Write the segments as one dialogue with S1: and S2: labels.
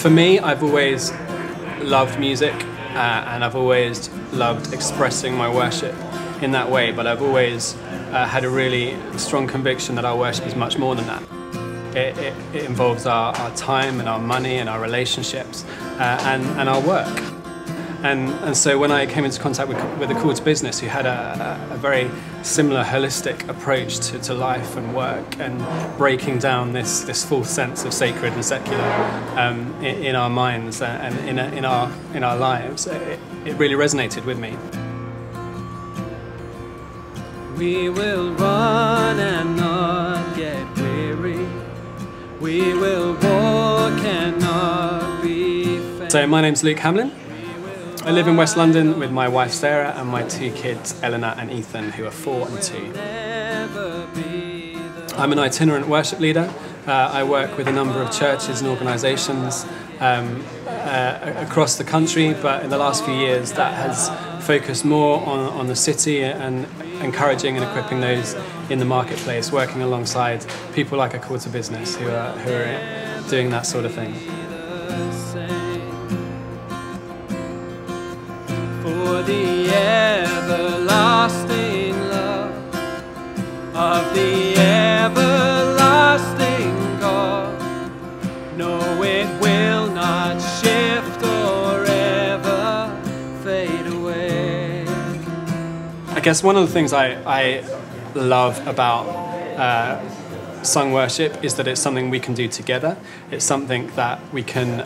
S1: For me, I've always loved music and I've always loved expressing my worship in that way, but I've always had a really strong conviction that our worship is much more than that. It involves our time and our money and our relationships and our work. And so when I came into contact with a call to business who had a very similar holistic approach to life and work and breaking down this full sense of sacred and secular in our minds and in our lives, it really resonated with me.
S2: We will run and not get weary. We will walk and not be faint.
S1: So my name's Luke Hamlyn. I live in West London with my wife Sarah and my two kids Eleanor and Ethan, who are 4 and 2. I'm an itinerant worship leader. I work with a number of churches and organisations across the country, but in the last few years that has focused more on the city and encouraging and equipping those in the marketplace, working alongside people like a call to business who are doing that sort of thing.
S2: For the everlasting love of the everlasting God, no, it will not shift or ever fade away.
S1: I guess one of the things I love about sung worship is that it's something we can do together. It's something that we can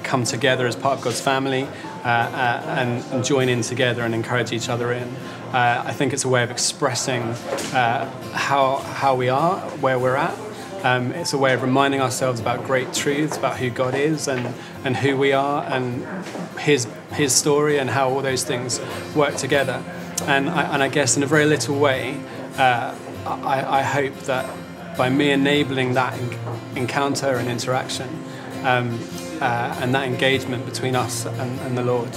S1: come together as part of God's family and join in together and encourage each other in. I think it's a way of expressing how we are, where we're at. It's a way of reminding ourselves about great truths about who God is and who we are and His story and how all those things work together. And I guess in a very little way, I hope that by me enabling that encounter and interaction and that engagement between us and the Lord,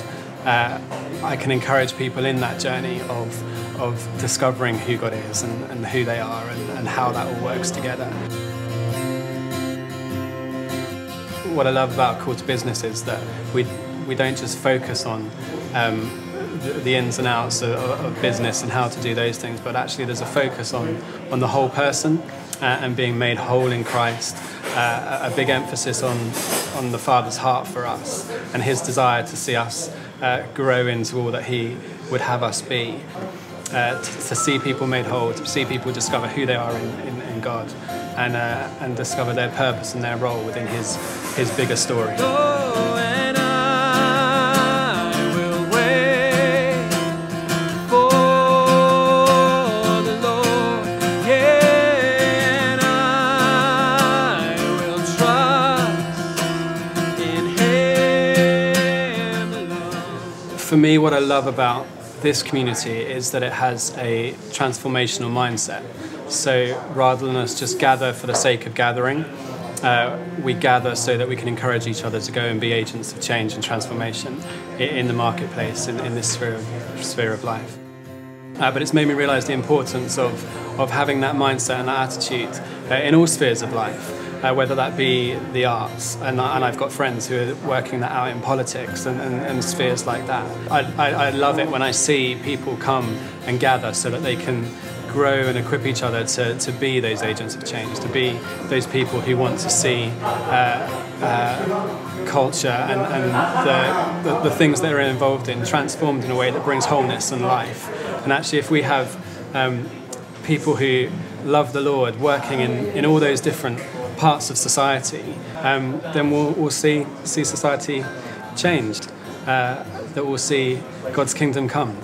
S1: I can encourage people in that journey of discovering who God is and who they are and how that all works together. What I love about Call to Business is that we don't just focus on the ins and outs of business and how to do those things, but actually there's a focus on the whole person and being made whole in Christ, a big emphasis on the Father's heart for us and His desire to see us grow into all that He would have us be, to see people made whole, to see people discover who they are in God and discover their purpose and their role within His bigger story. For me, what I love about this community is that it has a transformational mindset. So rather than us just gather for the sake of gathering, we gather so that we can encourage each other to go and be agents of change and transformation in the marketplace, in this sphere of life. But it's made me realise the importance of having that mindset and that attitude in all spheres of life. Whether that be the arts, and I've got friends who are working that out in politics and spheres like that. I love it when I see people come and gather so that they can grow and equip each other to be those agents of change, to be those people who want to see culture and the things that they're involved in transformed in a way that brings wholeness and life. And actually, if we have people who love the Lord working in all those different parts of society, then we'll see society changed, that we'll see God's kingdom come.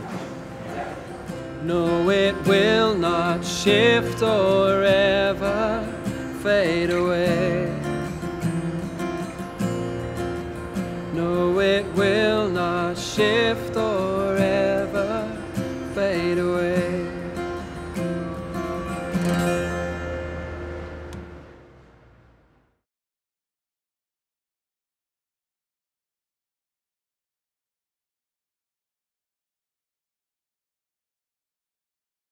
S2: No, it will not shift or ever fade away. No, it will not shift